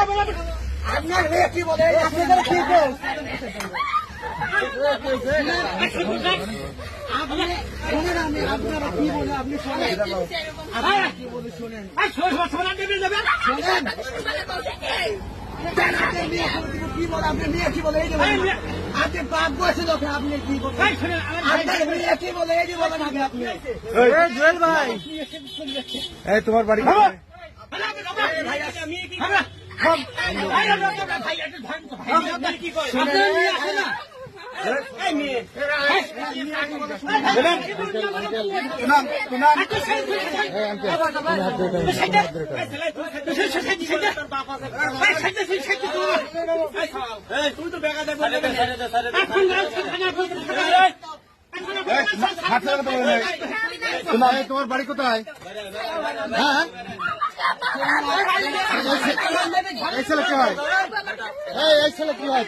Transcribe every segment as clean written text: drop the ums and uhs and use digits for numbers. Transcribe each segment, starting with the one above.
আপনার মেয়ে কি বলে? আপনাদের কি বল? আপনারা কি বলে? আপনি শোনেন, কি বলে শোনেন, কি বলে? আপনার মেয়ে কি বলে? এই যে আপনি বাপ বসে লোকে, আপনি কি বলেন? আপনার মেয়ে কি বলে? এই যে বলেন আগে আপনি। জুয়েল ভাই, এই তোমার বাড়ি তোমার বাড়ি কোথায়? হ্যাঁ, এই ছেলে কি হয়? এই ছেলে কি হয়?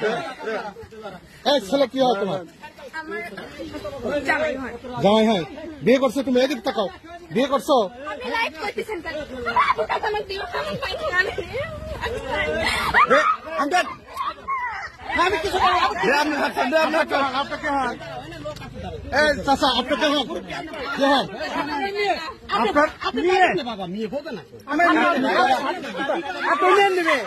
এই ছেলে কি হয় তোমার? জামাই হয়। বিয়ে করছো তুমি? এদিক তাকাও। বিয়ে করছো? আপনাকে হয়? এই চাচা আপনাকে হয়? কে হয়? আপনার মেয়ে? বাবা মেয়ে হবে না, আপনি নেবে।